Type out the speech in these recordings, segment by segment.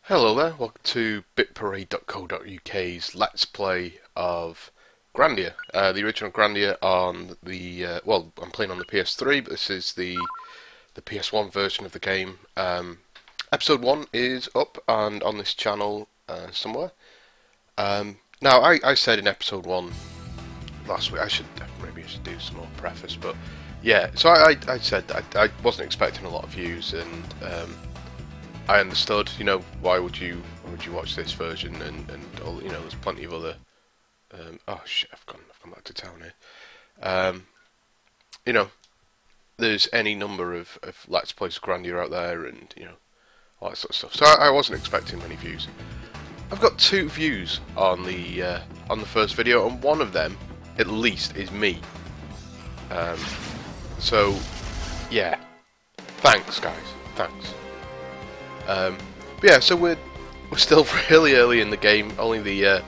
Hello there, welcome to bitparade.co.uk's Let's Play of Grandia. The original Grandia on the, well, I'm playing on the PS3, but this is the PS1 version of the game. Episode 1 is up and on this channel somewhere. Now, I said in episode 1 last week, maybe I should do some more preface, but yeah, so I said I wasn't expecting a lot of views, and I understood, why would you watch this version, and all, there's plenty of other. Oh shit, I've come back to town here. You know, there's any number of Let's Plays Grandia out there, and all that sort of stuff. So I wasn't expecting many views. I've got 2 views on the first video, and one of them, at least, is me. So yeah, thanks guys, thanks. But yeah, so we're still really early in the game. Only the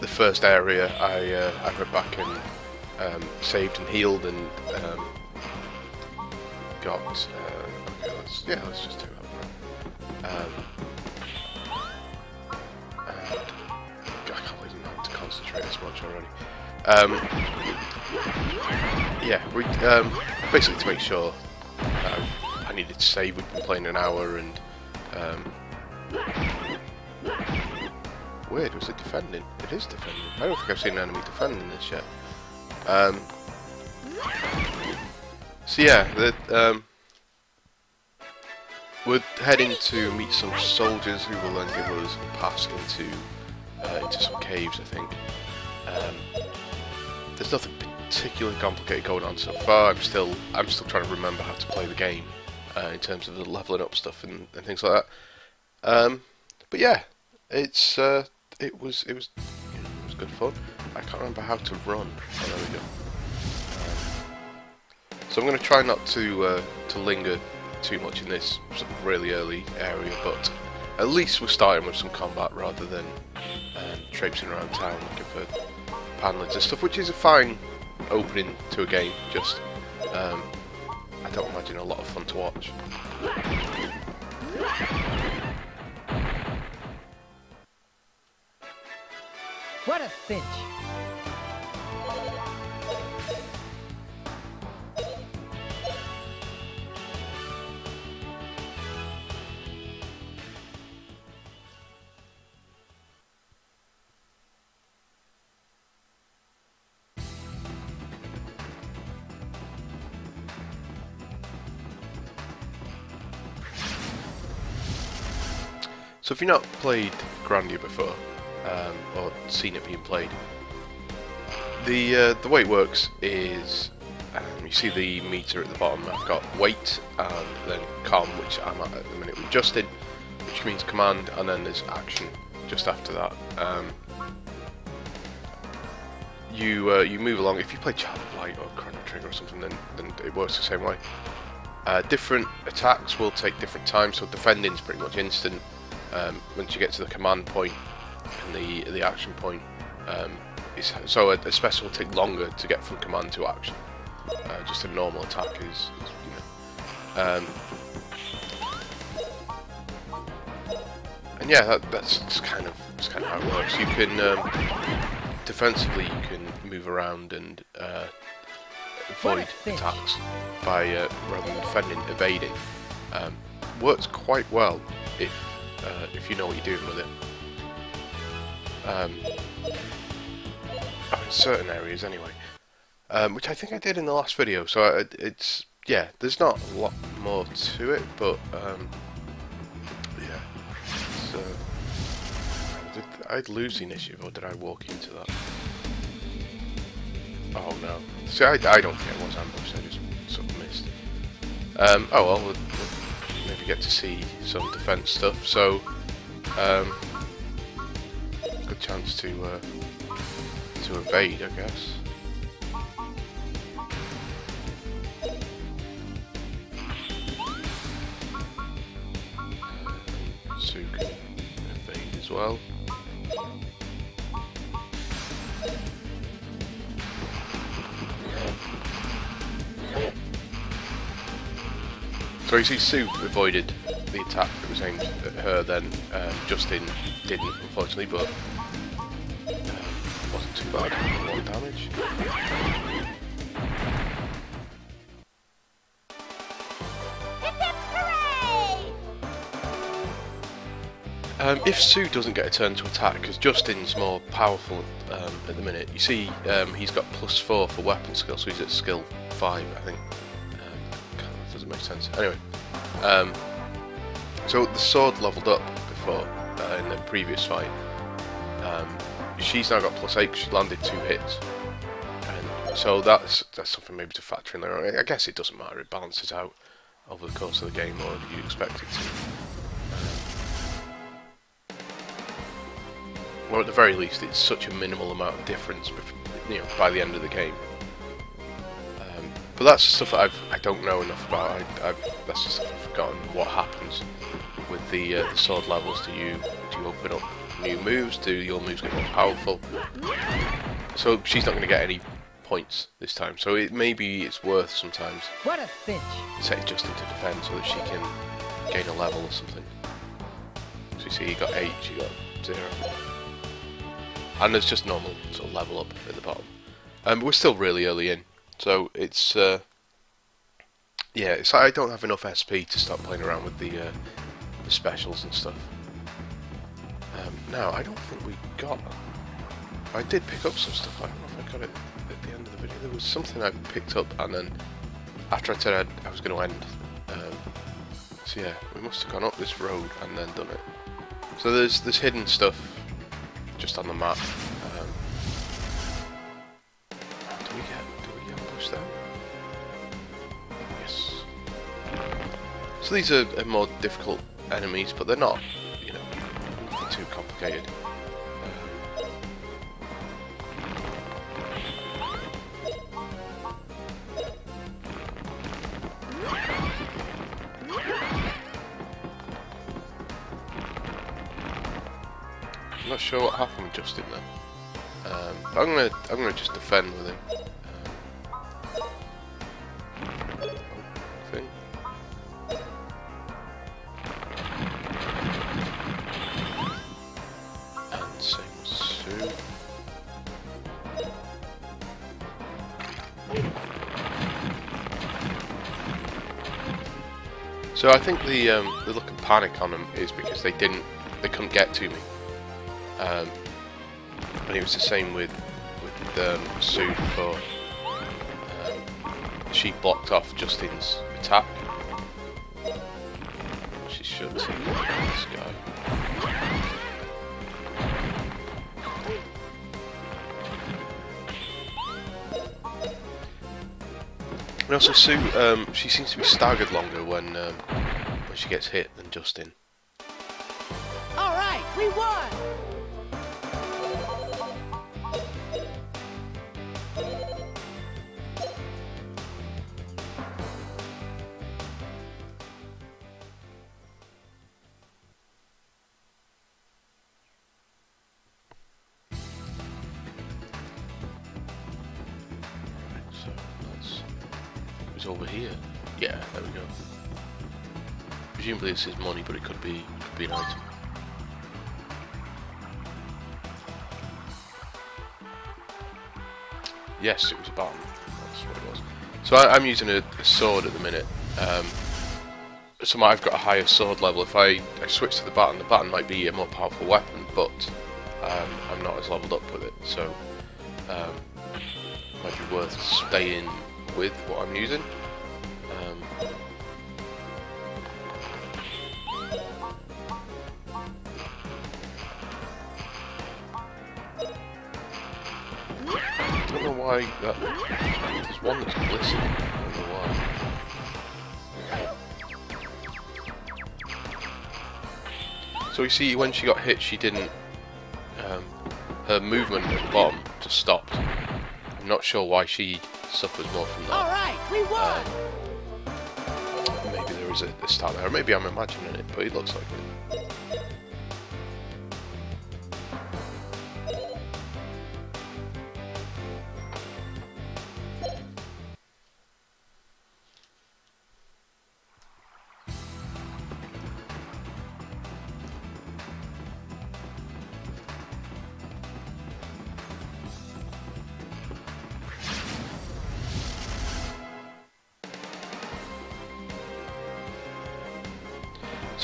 first area I went back and saved and healed and got. Okay, let's just do that now. And I can't believe I'm not able to concentrate as much already. Yeah, basically to make sure I needed to save. We've been playing an hour and. Weird, was it defending? It is defending. I don't think I've seen an enemy defending this yet. So yeah, we're heading to meet some soldiers who will then give us a pass into some caves, I think. There's nothing particularly complicated going on so far. I'm still trying to remember how to play the game. In terms of the leveling up stuff and things like that, but yeah, it was good fun. I can't remember how to run. Oh, there we go. So I'm going to try not to linger too much in this sort of really early area, but at least we're starting with some combat rather than traipsing around town looking for panelings and stuff, which is a fine opening to a game. Just I don't imagine a lot of fun to watch. What a cinch! So if you've not played Grandia before, or seen it being played, the way it works is you see the meter at the bottom. I've got wait and then com, which I'm at the minute with Justin, which means command, and then there's action just after that. You move along. If you play Child of Light or Chrono Trigger or something, then it works the same way. Different attacks will take different times, so defending's pretty much instant. Once you get to the command point and the action point, so a special will take longer to get from command to action. Just a normal attack is and yeah, that's kind of how it works. You can defensively you can move around and avoid attacks by rather than defending, evading. Works quite well if you know what you're doing with it. In certain areas anyway, which I think I did in the last video, so it's, yeah, there's not a lot more to it, but yeah, so did I lose the initiative or did I walk into that? Oh no, see, I don't think I was ambushed, I just sort of missed. Oh well, we'll maybe get to see some defense stuff, so good chance to evade, I guess. So you can evade as well. So you see Sue avoided the attack that was aimed at her then. Justin didn't, unfortunately, but wasn't too bad. 1 damage. If Sue doesn't get a turn to attack, because Justin's more powerful at the minute, you see he's got +4 for weapon skill, so he's at skill 5, I think. That doesn't make sense. Anyway, so the sword leveled up before in the previous fight. She's now got +8 because she landed 2 hits, and so that's something maybe to factor in there. I guess it doesn't matter; it balances out over the course of the game, or you expect it to. Or at the very least, it's such a minimal amount of difference, by the end of the game. But that's stuff that I don't know enough about. That's just stuff I've forgotten what happens with the sword levels. Do you open up new moves? Do your moves get more powerful? So she's not going to get any points this time. So maybe it's worth sometimes. What a cinch! Set Justin to defend so that she can gain a level or something. So you see, he got 8, she got 0. And there's just normal sort of level up at the bottom. But we're still really early in, so it's yeah, it's like I don't have enough SP to start playing around with the specials and stuff. Now I don't think we got. I did pick up some stuff. I don't know if I got it at the end of the video. There was something I picked up, and then after I said I was going to end. So yeah, we must have gone up this road and then done it. So there's hidden stuff just on the map. Do we ambush them? Yes. So these are more difficult enemies, but they're not, nothing too complicated. I'm not sure what happened with Justin there. I'm gonna just defend with him. Thing. And same with Sue. So I think the look of panic on them is because they couldn't get to me. And it was the same with Sue before. She blocked off Justin's attack. She should take this guy. And also Sue, she seems to be staggered longer when she gets hit than Justin. All right, we won. Over here. Yeah, there we go. Presumably this is money, but it could be an item. Yes, it was a baton. That's what it was. So I'm using a sword at the minute. So I've got a higher sword level. If I switch to the baton might be a more powerful weapon, but I'm not as leveled up with it. So it might be worth staying with what I'm using. I don't know why there's one that's glistening. I don't know why. So you see, when she got hit, she didn't. Her movement at the bottom just stopped. I'm not sure why she suffers more from that. All right, we won. Maybe there is a stat there, or maybe I'm imagining it, but it looks like it.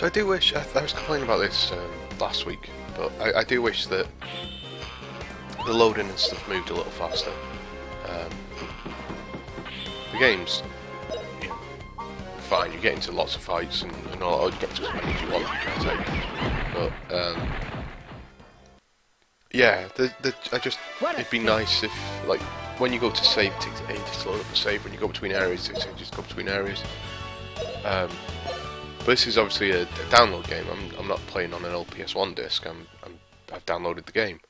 So I do wish, I was complaining about this last week, but I do wish that the loading and stuff moved a little faster. Um, the game's, you know, fine, you get into lots of fights and all, or you get to as many as you want, you can take. But yeah, it'd be nice if, like, when you go to save, it takes ages to load up a save. When you go between areas, it takes ages to go between areas. But this is obviously a download game. I'm not playing on an old PS1 disc. I've downloaded the game.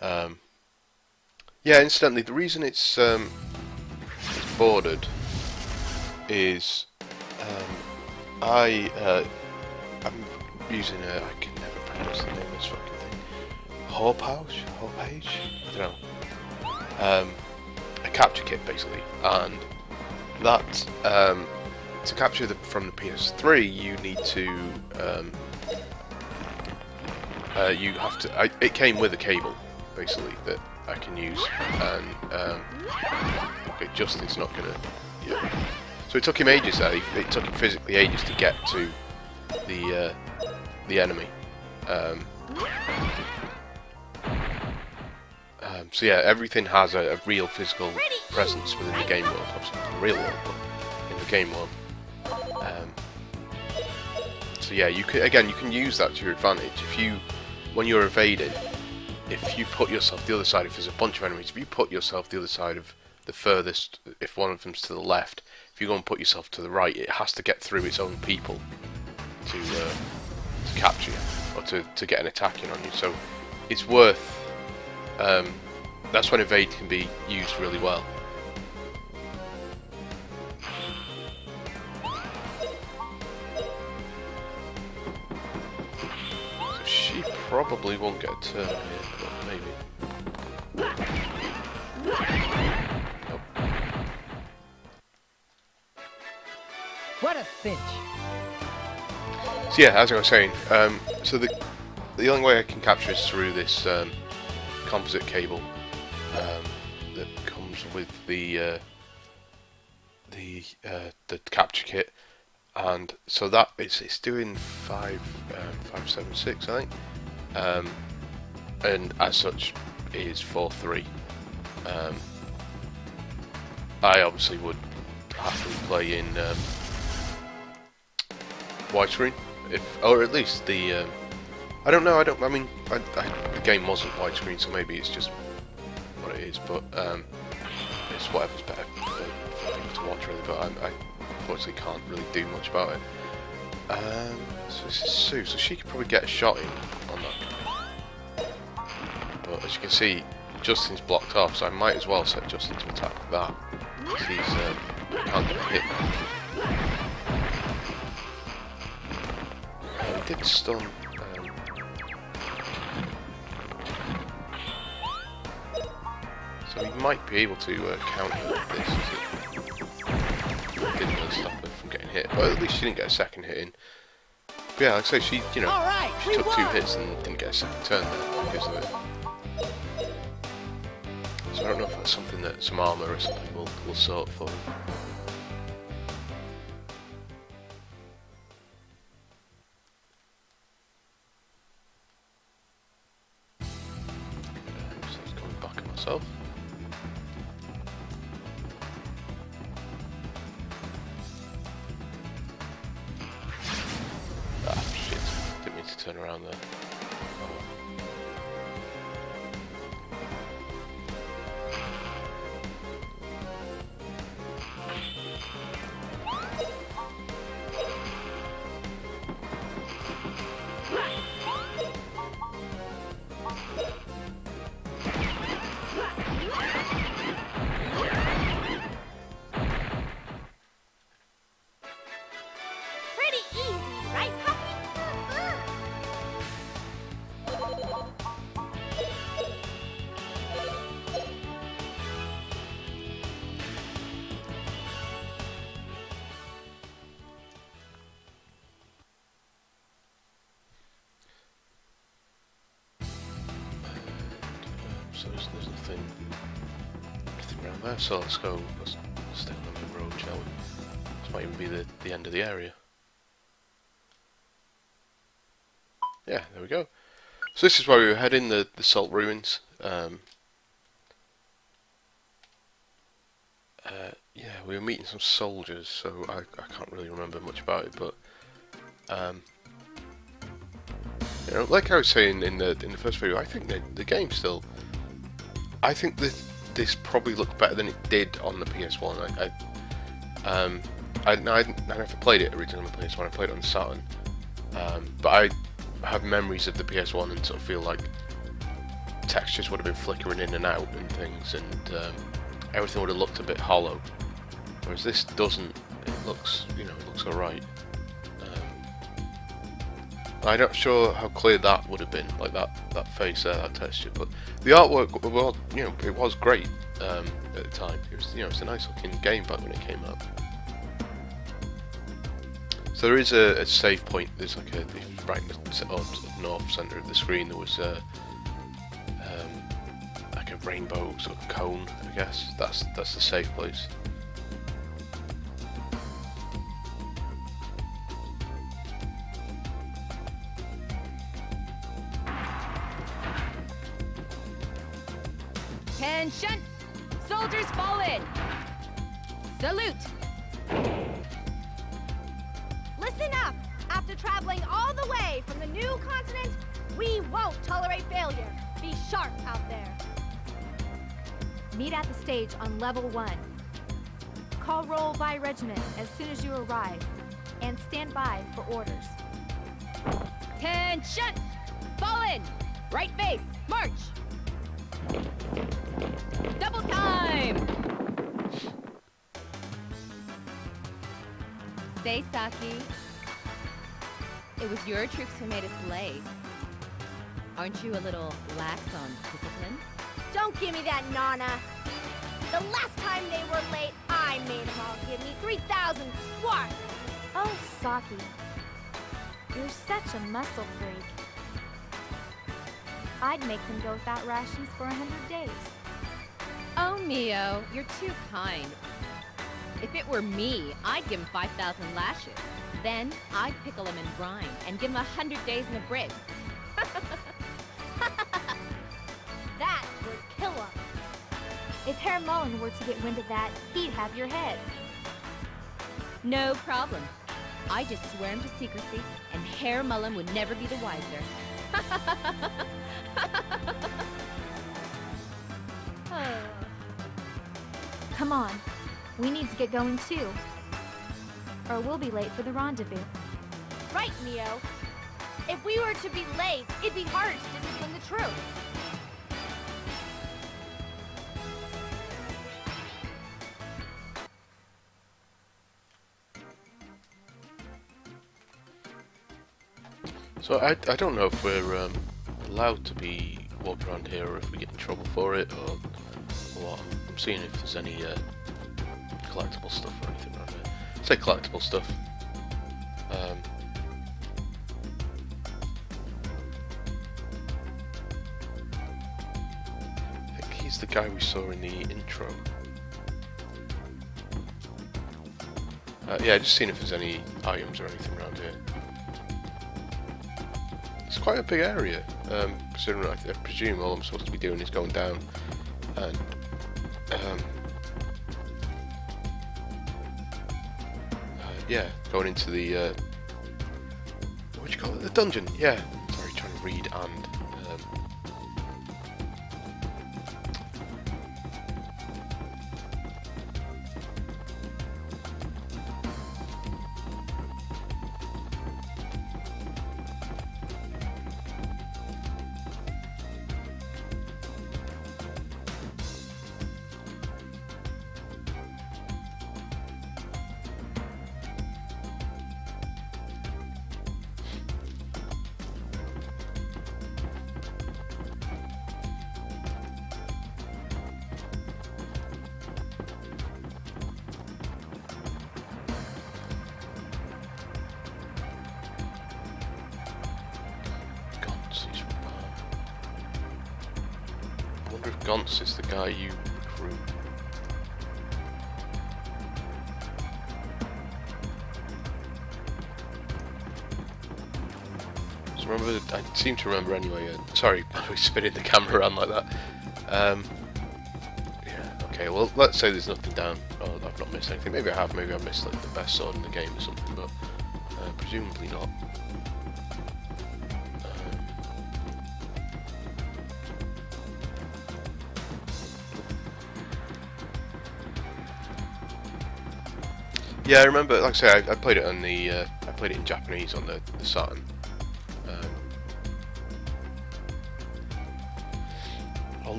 Yeah, incidentally, the reason it's bordered is I'm using I can never pronounce the name of this fucking thing. Horpage? I don't know. A capture kit basically, and that to capture from the PS3, you need to you have to. It came with a cable basically that I can use, and okay, Justin's not gonna. Yeah. So it took him ages. It took him physically ages to get to the enemy. So yeah, everything has a real physical presence within the game world. Obviously, not the real world, but in the game world. So yeah, you can use that to your advantage. When you're evading, if you put yourself the other side, if there's a bunch of enemies, if you put yourself the other side of the furthest, if one of them's to the left, if you go and put yourself to the right, it has to get through its own people to capture you, or to get an attack in on you. So it's worth. That's when evade can be used really well. So she probably won't get a turn here, but maybe. Nope. What a cinch! So yeah, as I was saying, so the only way I can capture is through this composite cable that comes with the capture kit, and so that it's doing 576, I think, and as such is 4:3. I obviously would happily play in widescreen, or at least the. I don't know. I mean, the game wasn't widescreen, so maybe it's just what it is. But it's whatever's better for people to watch, really. But I unfortunately can't really do much about it. So this is Sue. So she could probably get a shot in on that guy. But as you can see, Justin's blocked off, so I might as well set Justin to attack that. Because he can't get a hit. He did stun. So he might be able to counter this. It didn't really stop her from getting hit, but at least she didn't get a second hit in. But yeah, like I say, she she took 2 hits and didn't get a second turn there because of it. So I don't know if that's something that some armour or something will sort for him. So I was going back at myself. Ah, shit. Didn't mean to turn around there. Oh. Pretty easy, right, puppy? So there's nothing around there, so let's stay on the road, shall we? This might even be the end of the area. Yeah, there we go. So this is where we were heading, the Sult Ruins. Yeah, we were meeting some soldiers, so I can't really remember much about it, but um, you know, like I was saying in the first video, I think the game still, I think this probably looked better than it did on the PS1. I never played it originally on the PS1. I played it on the Saturn, but I have memories of the PS1 and sort of feel like textures would have been flickering in and out and things, and everything would have looked a bit hollow. Whereas this doesn't. It looks, you know, it looks alright. I'm not sure how clear that would have been, like that face there, that texture. But the artwork, well, you know, it was great at the time. It was, you know, it's a nice looking game back when it came out. So there is a save point. There's like right in the north centre of the screen. There was like a rainbow sort of cone, I guess. That's the save place. Attention! Soldiers fall in! Salute! Listen up! After traveling all the way from the new continent, we won't tolerate failure. Be sharp out there. Meet at the stage on level 1. Call roll by regiment as soon as you arrive, and stand by for orders. Attention! Fall in! Right base, march! Double time! Stay, Saki. It was your troops who made us late. Aren't you a little lax on discipline? Don't give me that, Nana. The last time they were late, I made them all give me 3,000 squats. Oh, Saki. You're such a muscle freak. I'd make them go without rations for 100 days. Oh, Mio, you're too kind. If it were me, I'd give him 5,000 lashes. Then I'd pickle him in brine and give him 100 days in the brig. That would kill him. If Herr Mullen were to get wind of that, he'd have your head. No problem. I just swear him to secrecy, and Herr Mullen would never be the wiser. Come on. We need to get going too. Or we'll be late for the rendezvous. Right, Neo. If we were to be late, it'd be hard to discipline the troops. So I don't know if we're allowed to be walking around here, or if we get in trouble for it, or what. I'm seeing if there's any collectible stuff or anything around here. Say collectible stuff. I think he's the guy we saw in the intro. Yeah, just seeing if there's any items or anything around here. It's quite a big area, considering I presume all I'm supposed to be doing is going down and yeah, going into the what do you call it? The dungeon. Yeah, sorry, trying to read and Gaunt's is the guy you recruit. remember, I seem to remember anyway. Sorry, I was spinning the camera around like that. Yeah, okay, well, let's say there's nothing down. Oh, I've not missed anything. Maybe I have, maybe I've missed like the best sword in the game or something, but presumably not. Yeah, I remember. Like I say, I played it on the. I played it in Japanese on the Saturn.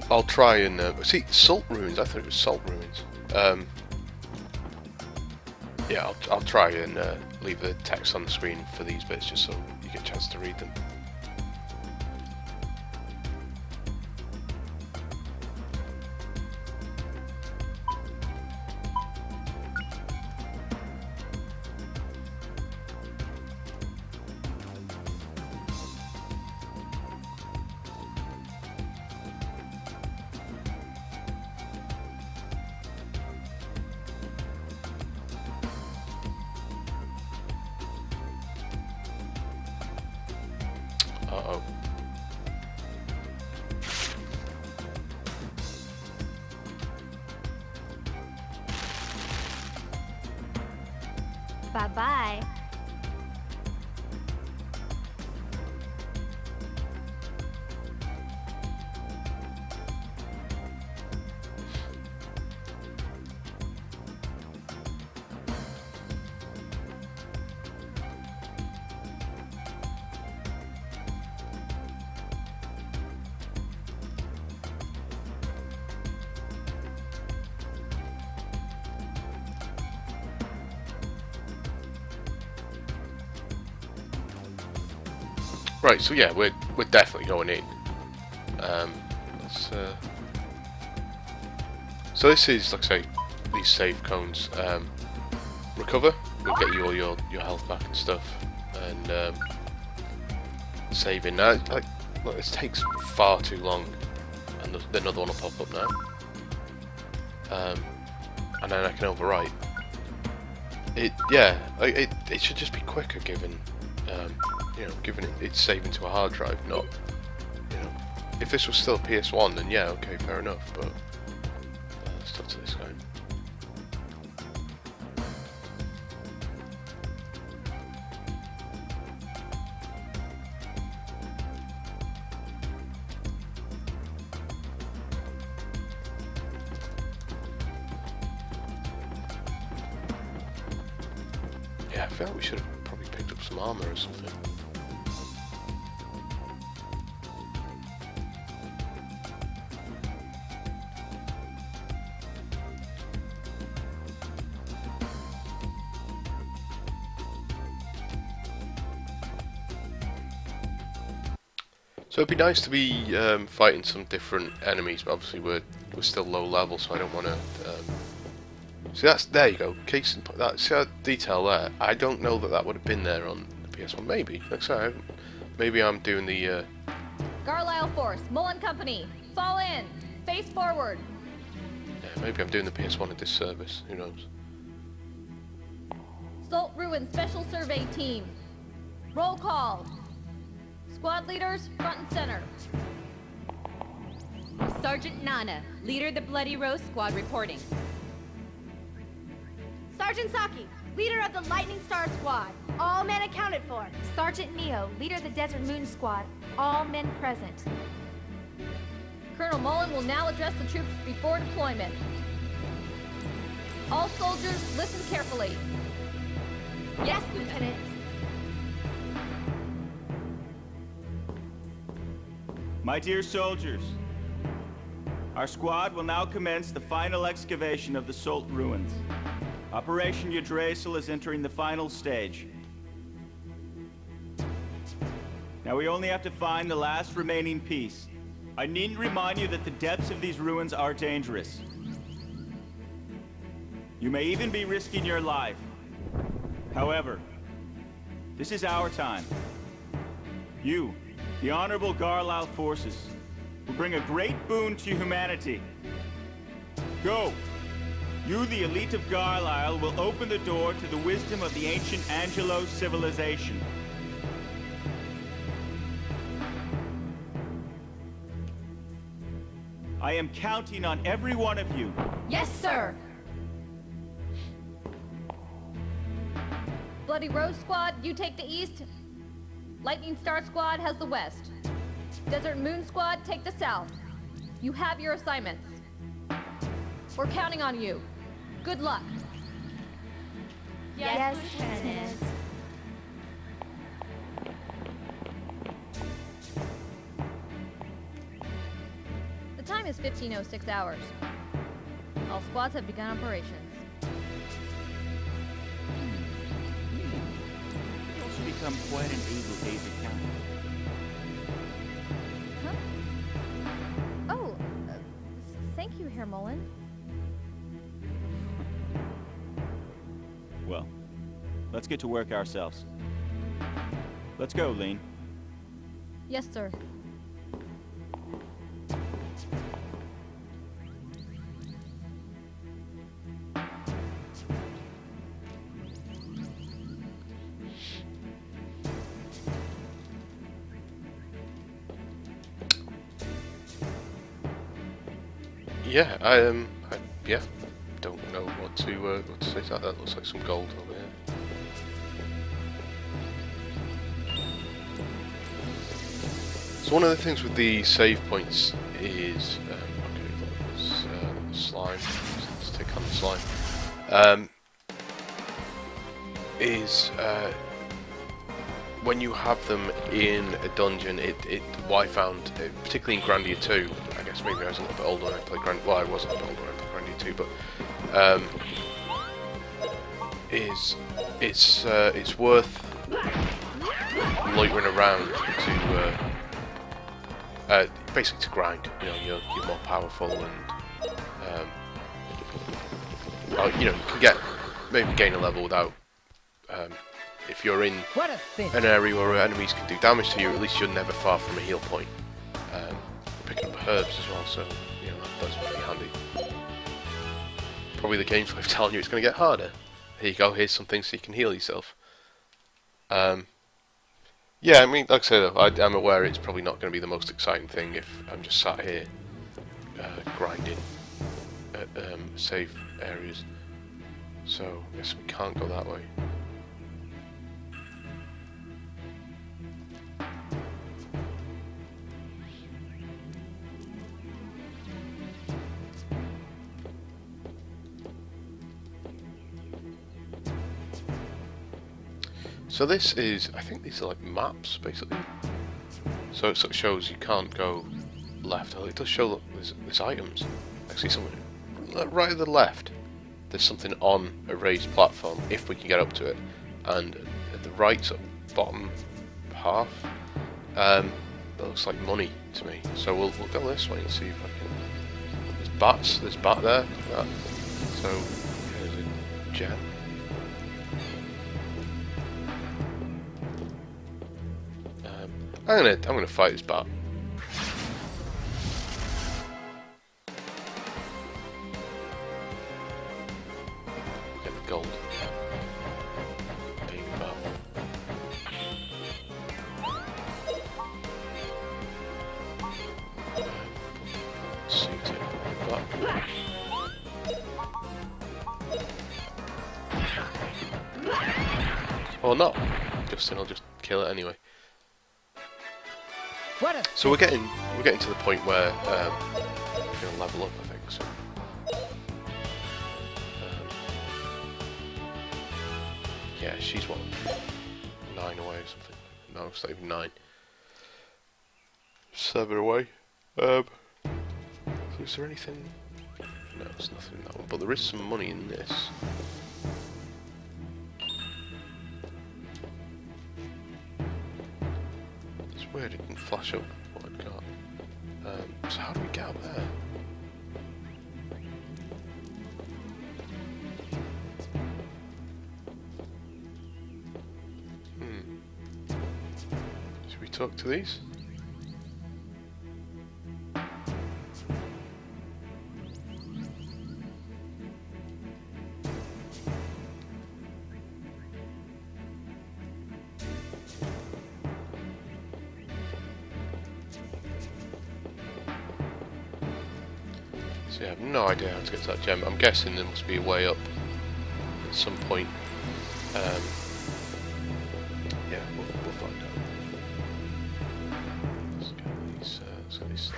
I'll try and see Sult Ruins. I thought it was Sult Ruins. Yeah, I'll try and leave the text on the screen for these bits just so you get a chance to read them. Uh-oh. Bye-bye. Right, so yeah, we're definitely going in. So this is, like I say, these save cones. Recover will get you all your health back and stuff, and saving. Now, like, look, this takes far too long, and another one will pop up now, and then I can overwrite. It should just be quicker, given. You know, given it's saving to a hard drive, not, you know, if this was still a PS1, then yeah, okay, fair enough, but let's talk to this guy. Yeah, I feel like we should have probably picked up some armor or something. So it'd be nice to be fighting some different enemies, but obviously we're still low level, so I don't want to. See, there you go. Case and that. See that detail there? I don't know that would have been there on the PS1. Maybe. Like I say, maybe I'm doing the. Garlisle Force, Mullen Company, fall in, face forward. Yeah, maybe I'm doing the PS1 a disservice. Who knows? Sult Ruins Special Survey Team. Roll call. Squad leaders, front and center. Sergeant Nana, leader of the Bloody Rose Squad reporting. Sergeant Saki, leader of the Lightning Star Squad. All men accounted for. Sergeant Neo, leader of the Desert Moon Squad. All men present. Colonel Mullen will now address the troops before deployment. All soldiers, listen carefully. Yes, Lieutenant. My dear soldiers, our squad will now commence the final excavation of the Sult Ruins. Operation Yggdrasil is entering the final stage. Now we only have to find the last remaining piece. I needn't remind you that the depths of these ruins are dangerous. You may even be risking your life. However, this is our time. You, the Honorable Garlisle forces, will bring a great boon to humanity. Go! You, the elite of Garlisle, will open the door to the wisdom of the ancient Angelo civilization. I am counting on every one of you. Yes, sir! Bloody Rose Squad, you take the east. Lightning Star Squad has the west. Desert Moon Squad, take the south. You have your assignments. We're counting on you. Good luck. Yes, Lieutenant. The time is 15:06 hours. All squads have begun operations. You also become quite an able aide de camp. Huh? Oh, thank you, Herr Mullen. Well, let's get to work ourselves. Let's go, Lean. Yes, sir. Yeah, yeah, don't know what to say to that. That looks like some gold over here. So one of the things with the save points is okay, slime. Let's take on the slime. Is when you have them in a dungeon, what I found, particularly in Grandia 2, I guess maybe I was a little bit older when I played Grandia. Well, I wasn't a bit older when I played Grandia 2, but it's worth loitering around to basically to grind. You know, you're more powerful, and you know, you can maybe gain a level without. If you're in an area where enemies can do damage to you, at least you're never far from a heal point. Picking up herbs as well, so you know that's pretty handy. Probably the game's way of telling you it's going to get harder. Here you go, here's some things so you can heal yourself. Yeah, I mean, like I say though, I'm aware it's probably not going to be the most exciting thing if I'm just sat here grinding at save areas. So I guess we can't go that way. So this is, I think these are like maps, basically. So it sort of shows you can't go left. Oh, it does show, look, there's items. Actually, something right at the left. There's something on a raised platform, if we can get up to it. And at the right sort of bottom half, that looks like money to me. So we'll go this way and see if I can. There's bats. There's bat there. Look at that. So there's a gem. I'm gonna fight this bat. Get the gold. Big bat. Suit it. Bat. Or not. I'll just kill it anyway. So we're getting to the point where we're going to level up, I think. So, yeah, she's what, 9 away or something. No, it's not even 9. 7 away. So is there anything? No, there's nothing in that one. But there is some money in this. Weird, it didn't flash up what I'd got. So how do we get up there? Should we talk to these? So yeah, I have no idea how to get to that gem. I'm guessing there must be a way up at some point. Yeah, we'll find out. Let's get these. Let's get these.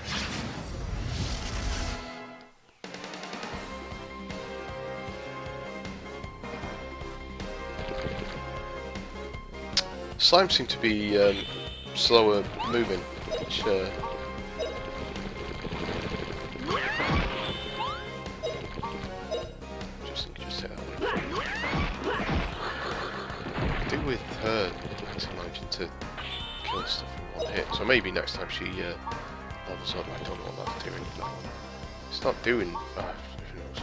Slimes seem to be slower moving, which just hit that one. I do with her anti-magic to kill stuff in one hit, so maybe next time she levels up. I don't know what that's doing. It's not doing. Who knows?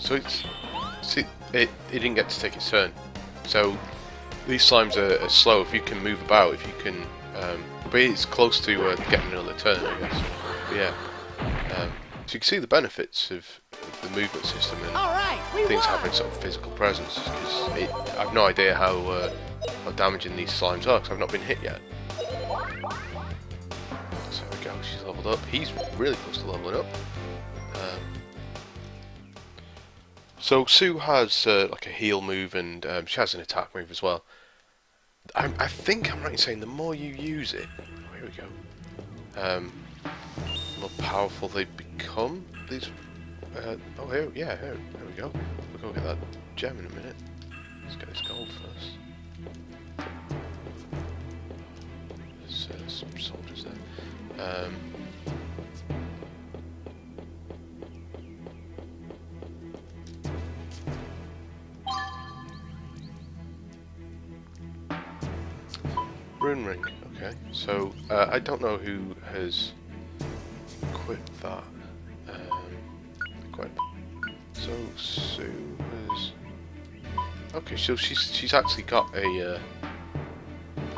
So it didn't get to take its turn. So these slimes are slow. If you can move about, if you can, but it's close to getting another turn, I guess. But yeah. So you can see the benefits of the movement system and things having sort of physical presence. Because I have no idea how damaging these slimes are, because I've not been hit yet. So there we go. She's leveled up. He's really close to leveling up. So Sue has like a heal move, and she has an attack move as well. I think I'm right in saying the more you use it, oh, here we go, the more powerful they become. These, oh here we go. We'll go get that gem in a minute. Let's get this gold first. There's some soldiers there. Rune ring. Okay, so I don't know who has equipped that. Equip. So Sue has. Okay, so she's actually got a.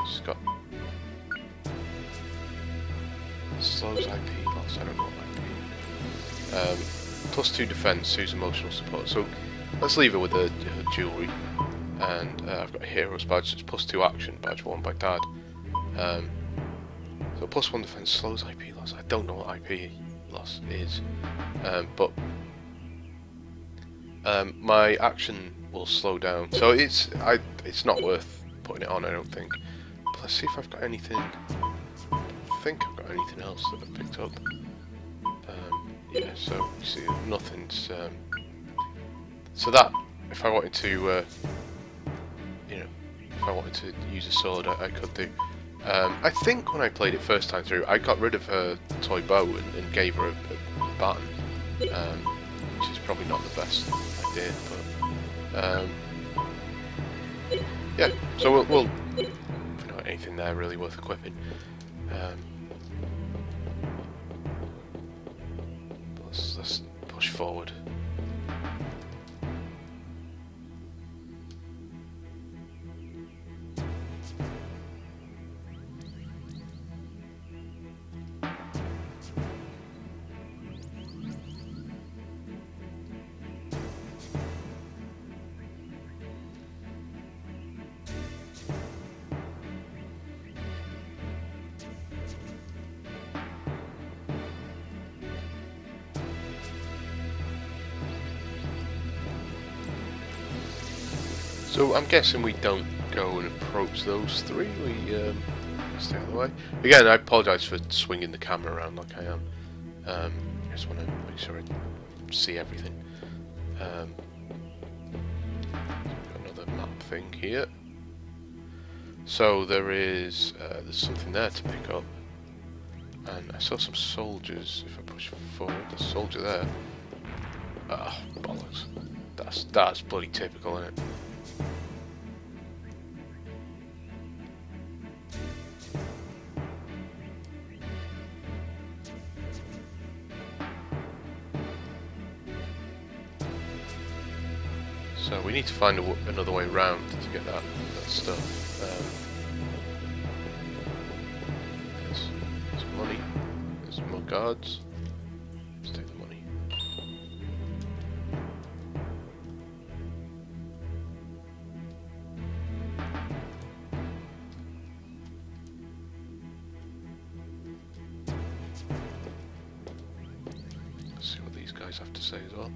She's got slows IP loss. I don't know what IP. +2 defense, Sue's emotional support. So let's leave her with her jewelry. And I've got a hero's badge, so it's +2 action, badge worn by Dad. So +1 defense, slows IP loss. I don't know what IP loss is, but my action will slow down. So it's not worth putting it on, I don't think. But let's see if I've got anything. I think I've got anything else that I've picked up. Yeah, so you see, nothing's. So that if I wanted to. If I wanted to use a sword, I could do. I think when I played it first time through, I got rid of her toy bow and gave her a baton, which is probably not the best idea, but yeah. So we'll not anything there really worth equipping. Let's push forward. So I'm guessing we don't go and approach those three, we stay out of the way. Again, I apologise for swinging the camera around like I am. I just want to make sure I see everything. Got another map thing here. So there is, there's something there to pick up. And I saw some soldiers, if I push forward, there's a soldier there. Ah, bollocks. That's bloody typical, isn't it? So we need to find another way around to get that stuff. There's money. There's more guards. Let's take the money. guys have to say as well.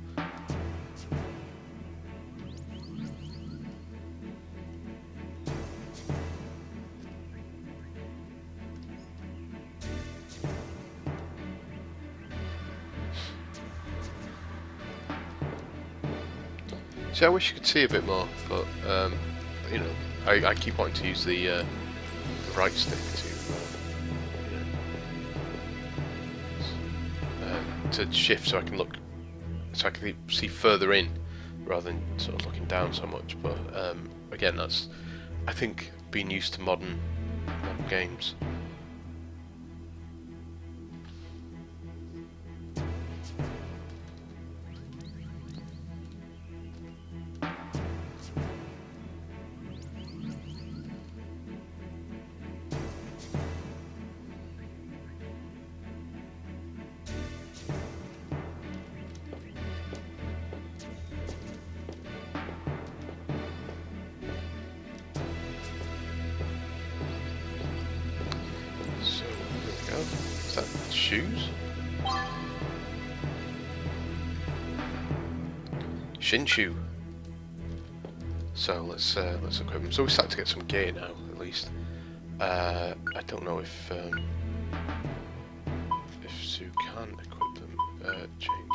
See, I wish you could see a bit more, but you know, I keep wanting to use the right stick to shift, so I can look, so I can see further in, rather than sort of looking down so much. But again, that's, I think, being used to modern games. Is that shoes? Shinshu. So let's equip them. So we start to get some gear now, at least. I don't know if Sue can equip them. Change.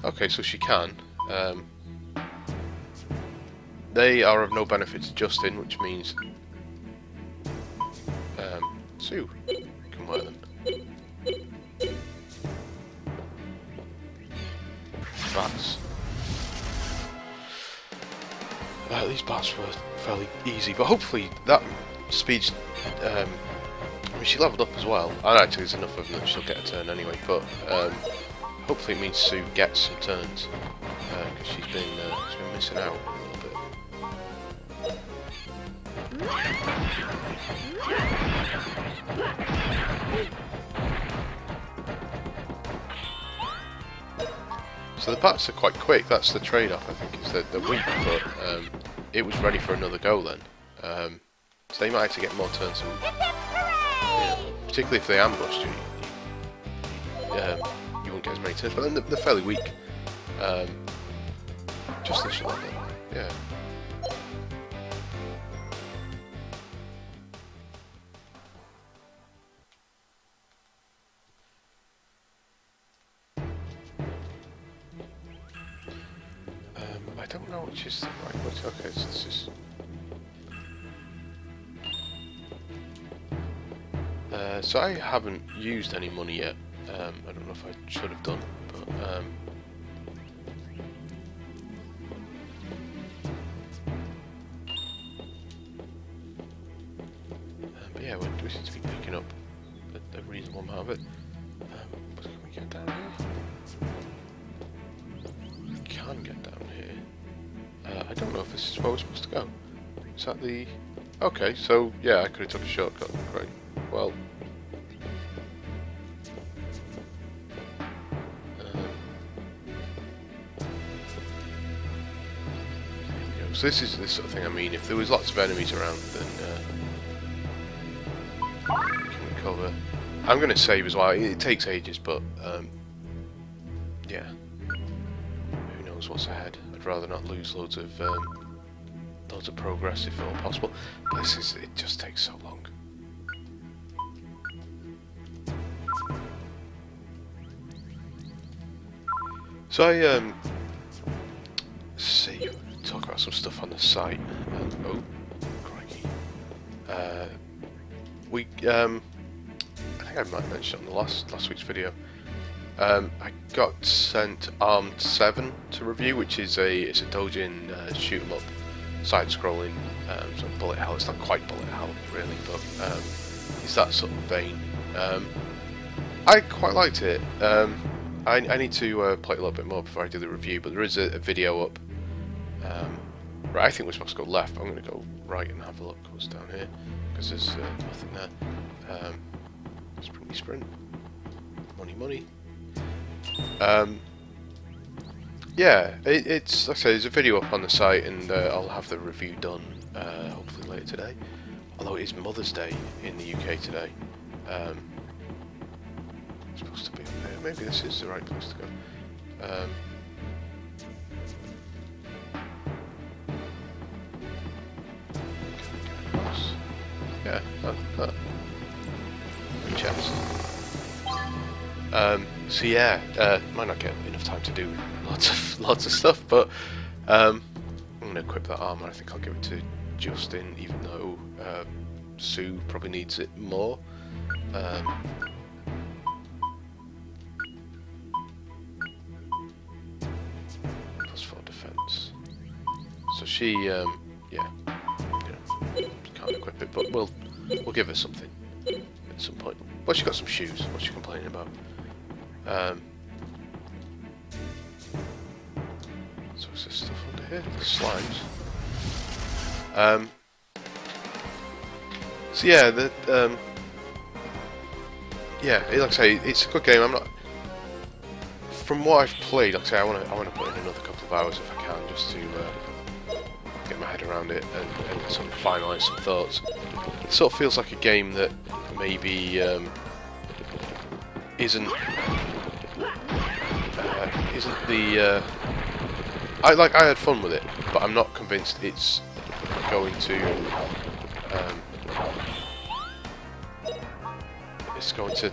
Okay, so she can. They are of no benefit to Justin, which means Sue can wear them. Bats. These bats were fairly easy, but hopefully that speeds. I mean, she leveled up as well. And actually, there's enough of them that she'll get a turn anyway. But hopefully, it means Sue gets some turns because she's been missing out a little bit. So the bats are quite quick. That's the trade-off, I think, is that they're weak, but it was ready for another go then. So they might actually get more turns than, yeah, particularly if they ambushed you. You won't get as many turns, but then they're fairly weak. Just this level, yeah. I don't know which is the right one. Okay, so this is. So I haven't used any money yet. I don't know if I should have done, but yeah, we seem to be picking up a reasonable amount of it. Can we get down here? We can get down here. I don't know if this is where we're supposed to go. Is that the... Okay, so yeah, I could have took a shortcut. Great. Well... So this is the sort of thing I mean. If there was lots of enemies around, then we can recover. I'm going to save as well. It takes ages, but yeah. Who knows what's ahead? I'd rather not lose loads of progress if at all possible. But it just takes so long. So I see. Talk about some stuff on the site. Oh, crikey. I think I might have mentioned it on the last week's video. I got sent Armed 7 to review, which is it's a Dojin shoot 'em up, side-scrolling sort of bullet hell. It's not quite bullet hell really, but it's that sort of vein. I quite liked it. I need to play it a little bit more before I do the review, but there is a video up. Right, I think we're supposed to go left, but I'm going to go right and have a look what's down here, because there's nothing there. Sprint. Money. Yeah, it's like I say, there's a video up on the site, and I'll have the review done hopefully later today. Although it is Mother's Day in the UK today. It's supposed to be up here. Maybe this is the right place to go. Yeah, chance. So yeah, might not get enough time to do lots of stuff, but I'm gonna equip that armor. I think I'll give it to Justin, even though Sue probably needs it more. +4 defense. So she, yeah, can't equip it, but we'll give her something at some point. Well, she got some shoes. What's she complaining about? So what's this stuff under here? The slimes. So yeah, yeah, like I say, it's a good game. I'm not. From what I've played, like I say, I want to put in another couple of hours if I can, just to get my head around it and sort of finalise some thoughts. It sort of feels like a game that maybe isn't the. I had fun with it, but I'm not convinced it's going to. It's going to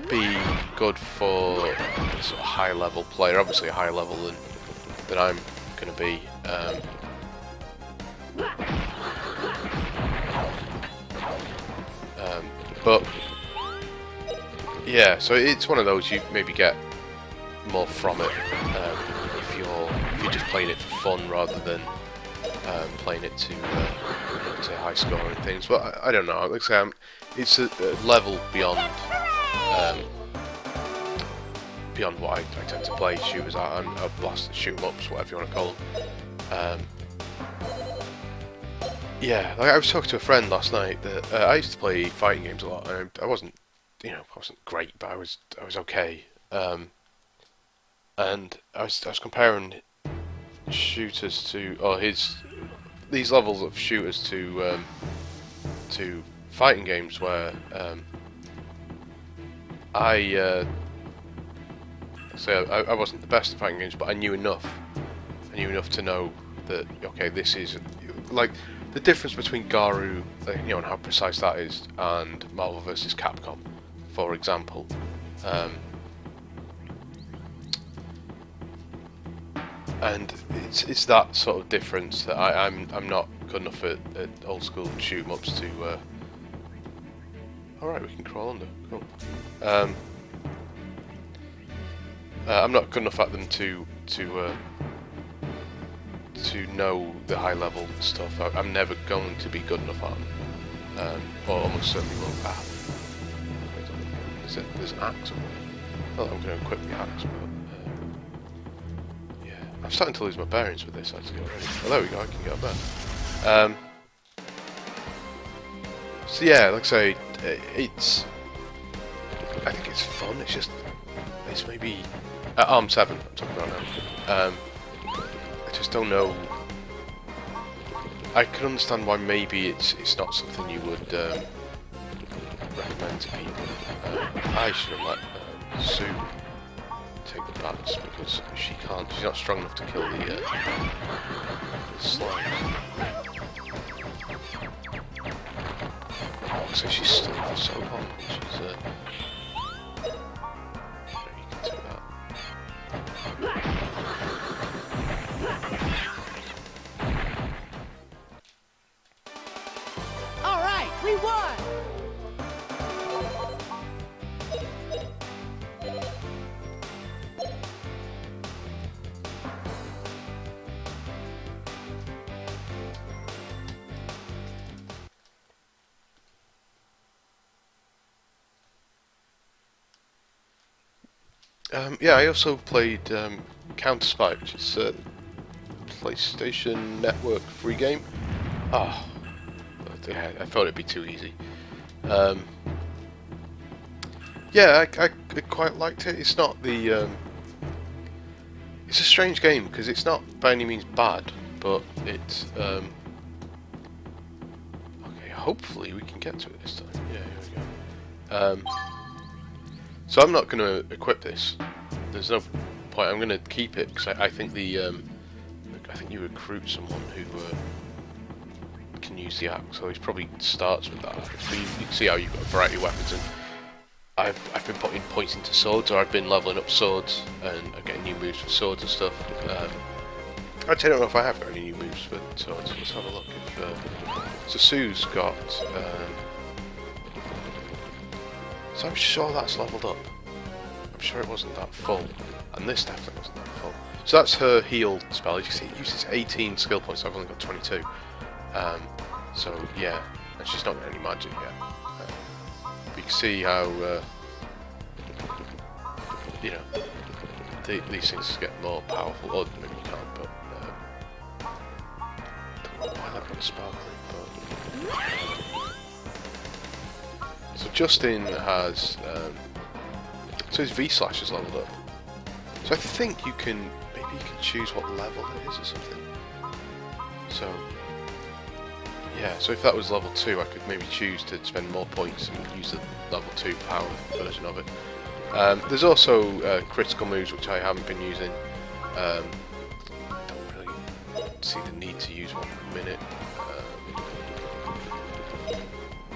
be good for a sort of high level player. Obviously, a higher level than I'm going to be. But yeah, so it's one of those you maybe get more from it if you're just playing it for fun rather than playing it to high score and things. But I don't know. Like I say, it's a level beyond beyond what I tend to play shooters at, and a blast shoot 'em ups, whatever you want to call them. Yeah, like I was talking to a friend last night that I used to play fighting games a lot, and I wasn't, I wasn't great, but I was okay. And I was comparing shooters to, or these levels of shooters to fighting games where I wasn't the best at fighting games, but I knew enough. I knew enough to know that okay, this is like the difference between Garu, and how precise that is, and Marvel vs. Capcom, for example. And it's that sort of difference that I'm not good enough at old school shoot 'em ups to. All right, we can crawl under. Cool. I'm not good enough at them to know the high level stuff. I'm never going to be good enough at them, or almost certainly won't. There's an axe over there. Well, I'm going to equip the axe, but yeah, I'm starting to lose my bearings with this actually already. Oh, there we go. I can get up there. So yeah, like I say, I think it's fun. It's maybe Arm 7. I'm talking about now. I just don't know. I can understand why maybe it's not something you would recommend to people. I should have let Sue take the bats because she's not strong enough to kill the slimes. So she's stuck for so long. She's you can take that. All right, we won. Yeah, I also played Counter-Spike, which is a PlayStation Network free game. Oh, yeah, I thought it'd be too easy. Yeah, I quite liked it. It's not the... it's a strange game, because it's not by any means bad, but it's... okay, hopefully we can get to it this time. Yeah, here we go. So I'm not going to equip this. There's no point. I'm going to keep it because I think I think you recruit someone who can use the axe. So he probably starts with that. So you can see how you've got a variety of weapons, and I've been putting points into swords, or I've been leveling up swords and getting new moves for swords and stuff. Actually, I don't know if I have got any new moves for swords. Let's have a look. So Sue's got. So I'm sure that's leveled up. I'm sure it wasn't that full, and this definitely wasn't that full. So that's her heal spell. As you can see, it uses 18 skill points. So I've only got 22. So yeah, and she's not got any magic yet. You can see how you know these things get more powerful. Or maybe you can't, but don't know why that one's sparkling. But so Justin has so his V slash is leveled up. So I think you can choose what level it is or something. So yeah, so if that was level 2, I could maybe choose to spend more points and use the level 2 power version of it. There's also critical moves which I haven't been using. Don't really see the need to use one at the minute.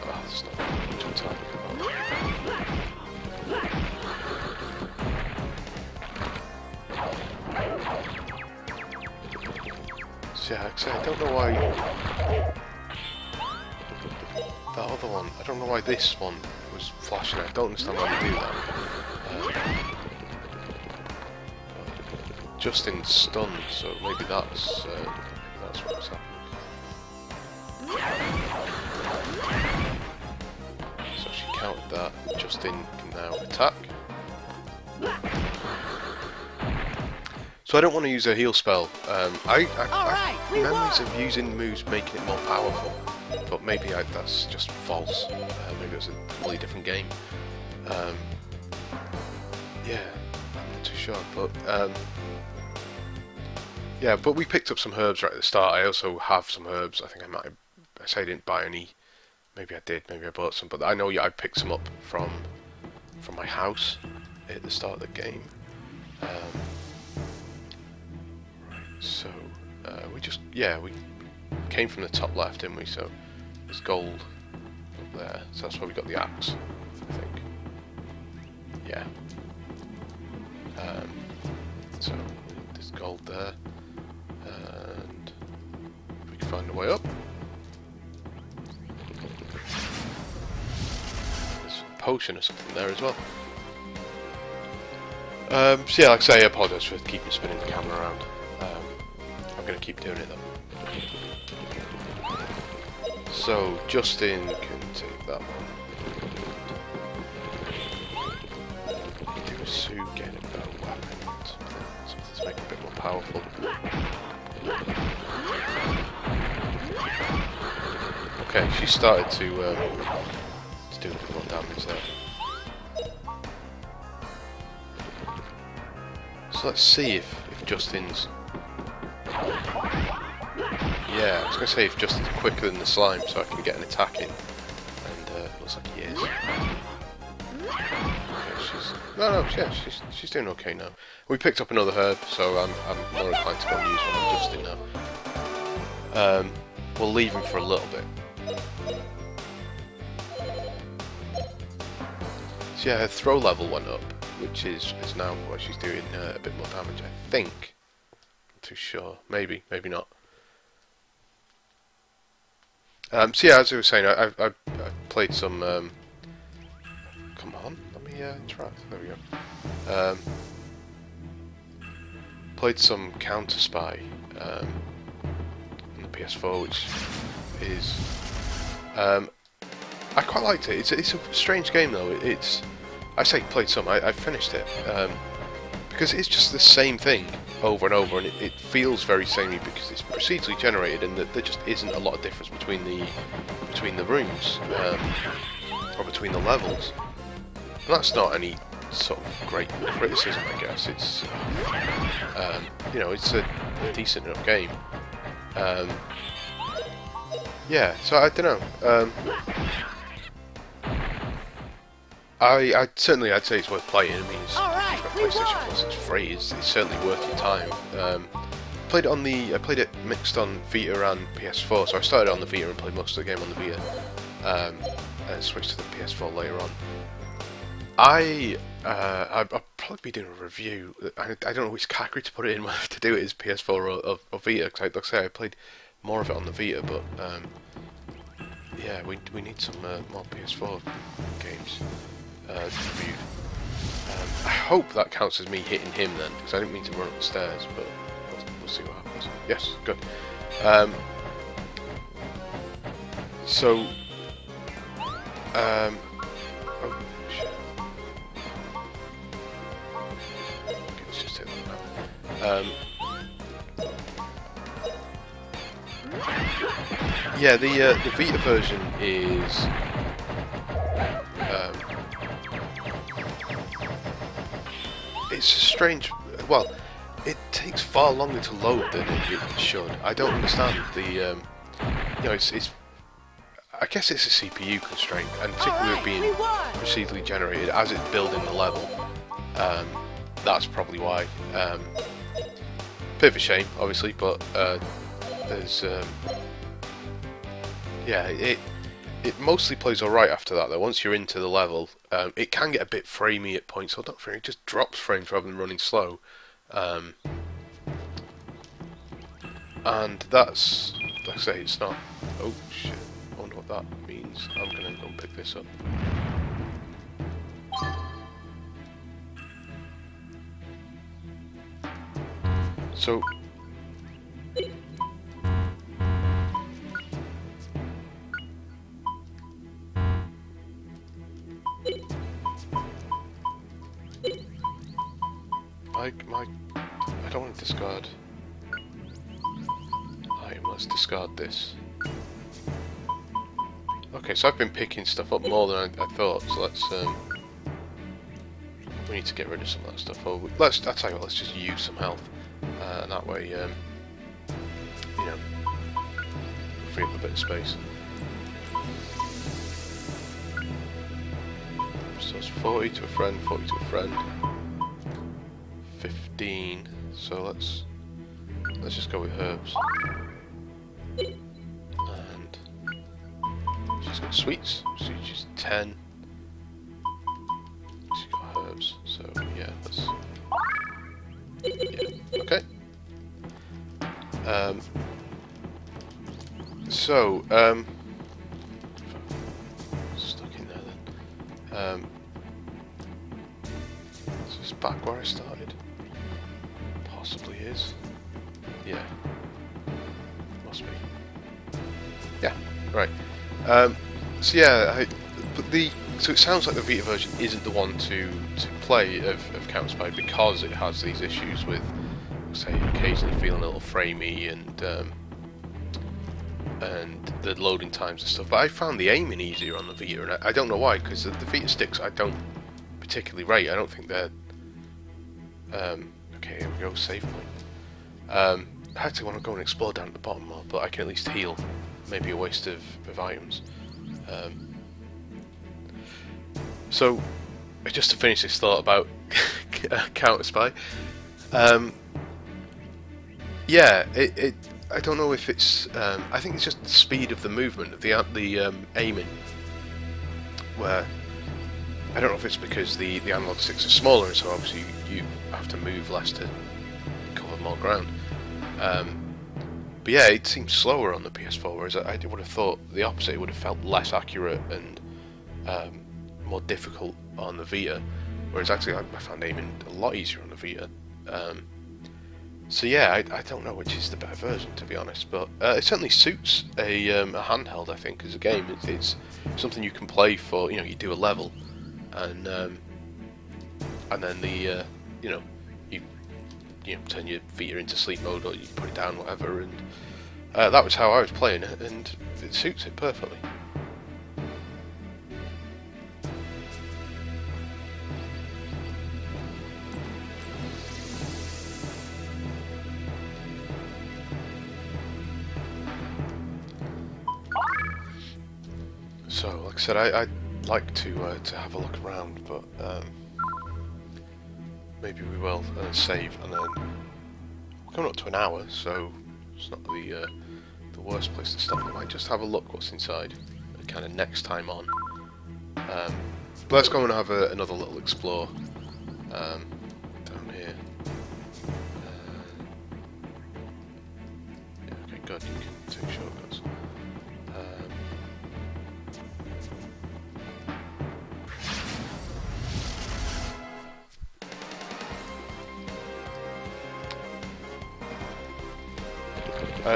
There's not much I'm talking about. So yeah, actually, I don't know why that other one. I don't know why this one was flashing. I don't understand why they do that. Justin's stunned, so maybe that's what's happening. So she countered that. Justin can now attack. So I don't want to use a heal spell. I memories of using moves making it more powerful, but maybe that's just false. Maybe it was a completely different game. Yeah, I'm not too sure, but yeah, but we picked up some herbs right at the start. I also have some herbs. I think I say I didn't buy any. Maybe I did. Maybe I bought some, but I know I picked some up from my house at the start of the game. So we came from the top left, didn't we? So there's gold up there. So that's why we got the axe, I think. Yeah. So there's gold there, and if we can find a way up. There's a potion or something there as well. So yeah, like I say, I apologise for keeping spinning the camera around. I'm going to keep doing it though. So Justin can take that one. Do Sue get a better weapon? Something to make it a bit more powerful. Okay, she started to do a bit more damage there. So let's see if Justin's. Yeah, I was going to say if Justin's quicker than the slime, so I can get an attack in. And looks like he is. Okay, she's doing okay now. We picked up another herb, so I'm more inclined to go and use one on Justin now. We'll leave him for a little bit. So yeah, her throw level went up, which is now why she's doing a bit more damage, I think. Not too sure. Maybe not. So yeah, as I was saying, I played some. Come on, let me interact. There we go. Played some Counter Spy on the PS4, which is. I quite liked it. It's a strange game though. I say played some. I finished it because it's just the same thing over and over, and it feels very samey because it's procedurally generated, and there just isn't a lot of difference between the rooms or between the levels. And that's not any sort of great criticism, I guess. It's you know, it's a decent enough game. Yeah, so I don't know. I'd say it's worth playing. I mean, it's, All if right, you've got we PlayStation won. Plus, it's free. It's certainly worth your time. I played it mixed on Vita and PS4. So I started on the Vita and played most of the game on the Vita, and switched to the PS4 later on. I'll probably be doing a review. I don't know which category to put it in, whether to do it as PS4 or Vita. Because like I say, I played more of it on the Vita, but yeah, we need some more PS4 games reviewed. I hope that counts as me hitting him then, because I didn't mean to run up the stairs, but we'll see what happens. Yes, good. So, oh shit. Okay, let's just hit that now. Yeah, the Vita version is it's a strange. Well, it takes far longer to load than it should. I don't understand the. You know, it's. I guess it's a CPU constraint, and particularly with being procedurally generated as it's building the level. That's probably why. Bit of a shame, obviously, but there's. Yeah, it mostly plays alright after that though. Once you're into the level, it can get a bit framey at points, or not framey, it just drops frames rather than running slow. And that's, like I say, it's not... Oh shit, I wonder what that means. I'm gonna go and pick this up. So... I don't want to discard. Let's discard this. Okay, so I've been picking stuff up more than I thought. So let's we need to get rid of some of that stuff. Oh, I'll tell you what. Let's just use some health, and that way, you know, free up a bit of space. So it's 40 to a friend, 40 to a friend. 15, so let's just go with herbs. And she's got sweets, so she's 10. She's got herbs, so yeah, let's... Yeah, okay. Stuck in there then. Is this back where I started? Possibly is. Yeah. Must be. Yeah. Right. So yeah, so it sounds like the Vita version isn't the one to play of Counter Spy because it has these issues with, say, occasionally feeling a little framey and the loading times and stuff. But I found the aiming easier on the Vita, and I don't know why, because the Vita sticks I don't particularly rate. I don't think they're okay, here we go, save point. I actually want to go and explore down at the bottom more, but I can at least heal. Maybe a waste of items. So, just to finish this thought about Counter Spy, yeah, I don't know if it's. I think it's just the speed of the movement, of the aiming, where I don't know if it's because the analog sticks are smaller, and so obviously you have to move less to cover more ground. But yeah, it seems slower on the PS4, whereas I would have thought the opposite. It would have felt less accurate and more difficult on the Vita, whereas actually I found aiming a lot easier on the Vita. So yeah, I don't know which is the better version, to be honest, but it certainly suits a handheld, I think, as a game. It's something you can play for, you know, you do a level, and then the you know, you turn your Vita into sleep mode, or you put it down, whatever, and that was how I was playing it, and it suits it perfectly. So, like I said, like to have a look around, but maybe we will save, and then we're coming up to an hour, so it's not the worst place to stop. I might just have a look what's inside, kind of next time on. But let's go and have another little explore down here. Yeah, okay, good. You can take shortcuts.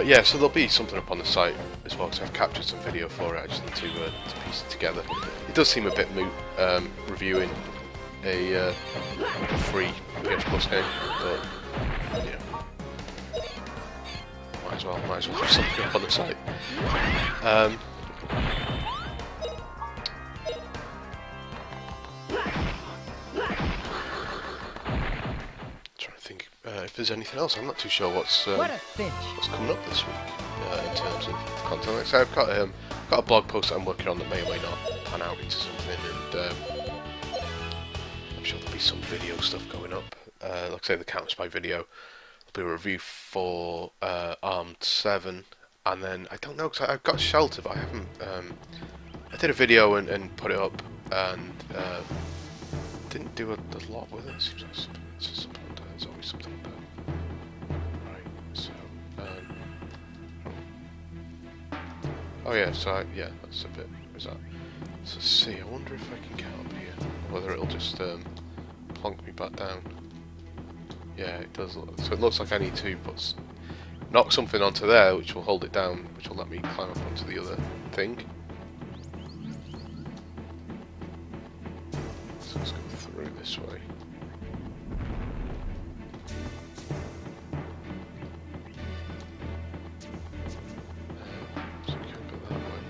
Yeah, so there'll be something up on the site as well, because I've captured some video for it. I just need to piece it together. It does seem a bit moot reviewing a free PS Plus game, but yeah, might as well have something up on the site. Trying to think if there's anything else. I'm not too sure what's coming up this week in terms of content. Like I say, I've got a blog post that I'm working on that may or may not pan out into something, and I'm sure there'll be some video stuff going up. Like I say, the Counter Spy video will be a review for Armed 7, and then I don't know, because I've got Shelter, but I haven't. I did a video and put it up, and didn't do a lot with it. It seems like something there's always something there. Right, so oh yeah, so yeah, that's a bit. Where's that? So see, I wonder if I can get up here, or whether it'll just plonk me back down. Yeah, it does. So it looks like I need to knock something onto there, which will hold it down, which will let me climb up onto the other thing. So let's go through this way. So we can't go that way.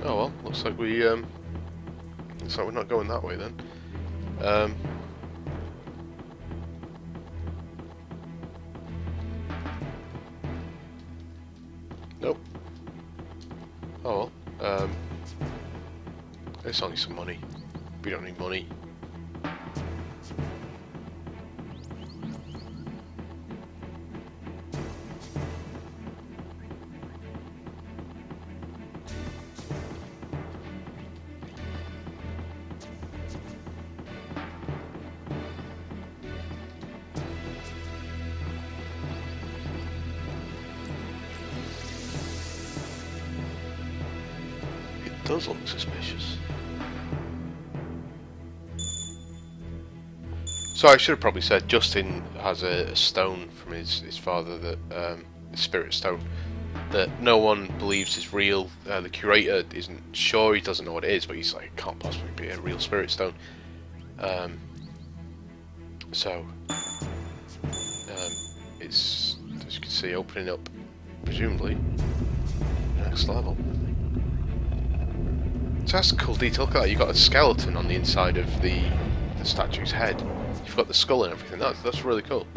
Oh well, looks like we're not going that way then. Nope. Oh well. It's only some money. We don't need money. It does look suspicious. So I should have probably said Justin has a stone from his father, that spirit stone, that no one believes is real. The curator isn't sure, he doesn't know what it is, but he's like, it can't possibly be a real spirit stone. It's, as you can see, opening up, presumably, next level. So that's a cool detail. Look at that, you've got a skeleton on the inside of the statue's head. You've got the skull and everything. That's really cool.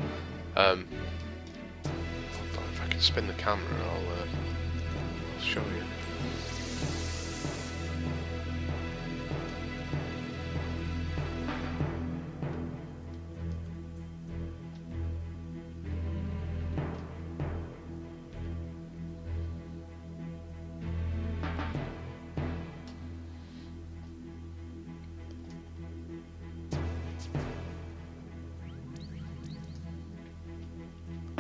If I can spin the camera, I'll show you.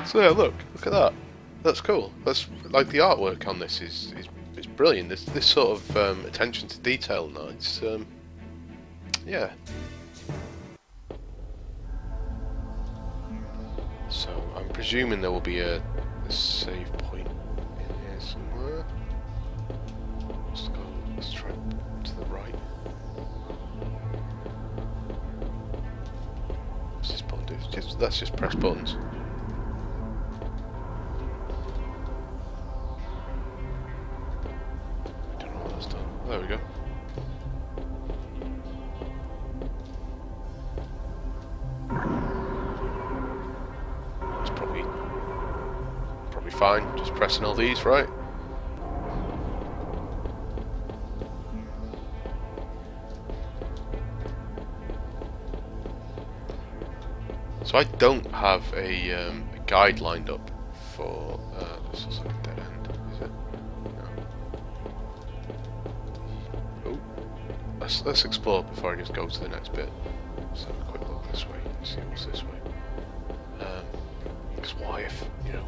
So yeah, look at that. That's cool. That's like, the artwork on this is brilliant. This sort of attention to detail now. It's yeah. So I'm presuming there will be a save point in here somewhere. Let's try to the right. What's this button do? That's just press buttons. There we go. fine, just pressing all these, right? So I don't have a guide lined up for this looks like a dead end, is it? No. Oh, let's explore before I just go to the next bit. Let's have a quick look this way. See what's this way. Because what if,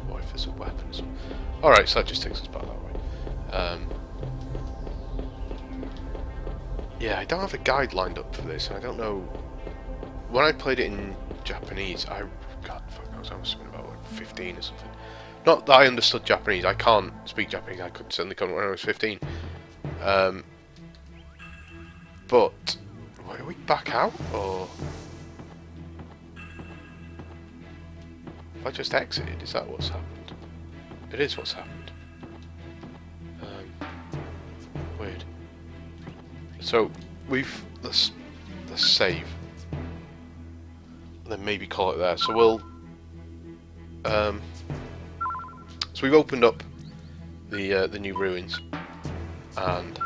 what if there's a weapon or something? All right, so that just takes us back that way. Yeah, I don't have a guide lined up for this, and I don't know. When I played it in Japanese, I was about like 15 or something. Not that I understood Japanese. I can't speak Japanese. I could certainly couldn't when I was 15. But are we back out, or have I just exited? Is that what's happened? It is what's happened. Weird. So we've let's save. Then maybe call it there. So we'll so we've opened up the new ruins, and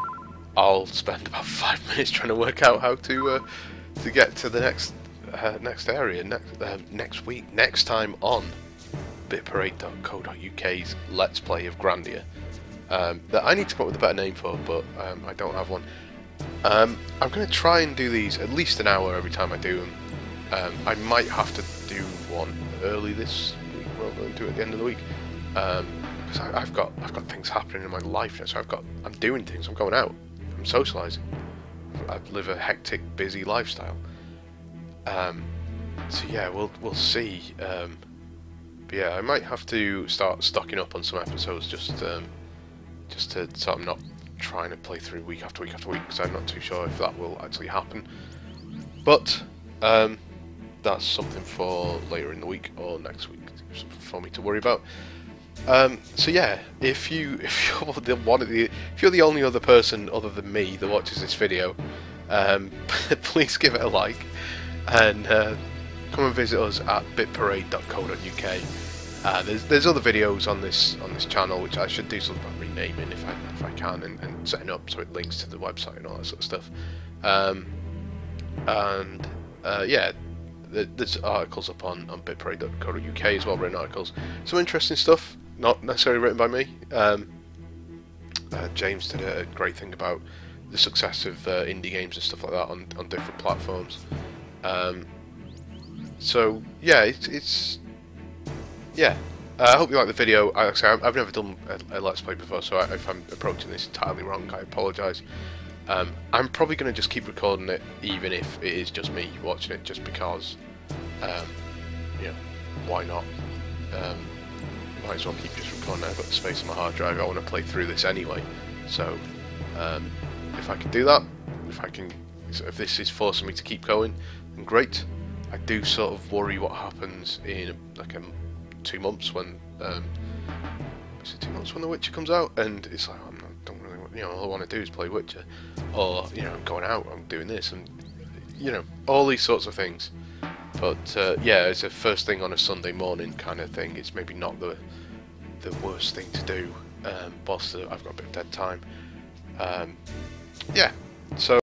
I'll spend about 5 minutes trying to work out how to get to the next area next week, next time on bitparade.co.uk's Let's Play of Grandia. That I need to come up with a better name for, but I don't have one. I'm going to try and do these at least an hour every time I do them. I might have to do one early this week rather than do it at the end of the week, because I've got things happening in my life now. So I'm doing things. I'm going out. I'm socialising. I live a hectic, busy lifestyle. So yeah, we'll see. But yeah, I might have to start stocking up on some episodes just to so I'm not trying to play through week after week after week, because I'm not too sure if that will actually happen. But that's something for later in the week or next week for me to worry about. So yeah, if you're the only other person other than me that watches this video, please give it a like, and come and visit us at bitparade.co.uk. There's other videos on this channel which I should do something about renaming if I can, and setting up so it links to the website and all that sort of stuff. Yeah, there's articles up on bitparade.co.uk as well, written articles. Some interesting stuff, not necessarily written by me. James did a great thing about the success of indie games and stuff like that on different platforms. So yeah, it's yeah. I hope you like the video. I've never done a Let's Play before, so if I'm approaching this entirely wrong, I apologise. I'm probably going to just keep recording it, even if it is just me watching it, just because, why not? Might as well keep just recording. I've got the space on my hard drive. I want to play through this anyway, so if I can do that, if this is forcing me to keep going, then great. I do sort of worry what happens in like 2 months when is it 2 months when The Witcher comes out, and it's like I don't really, all I want to do is play Witcher, or I'm going out, I'm doing this, and all these sorts of things. But yeah, it's a first thing on a Sunday morning kind of thing. It's maybe not the worst thing to do whilst I've got a bit of dead time. Yeah, so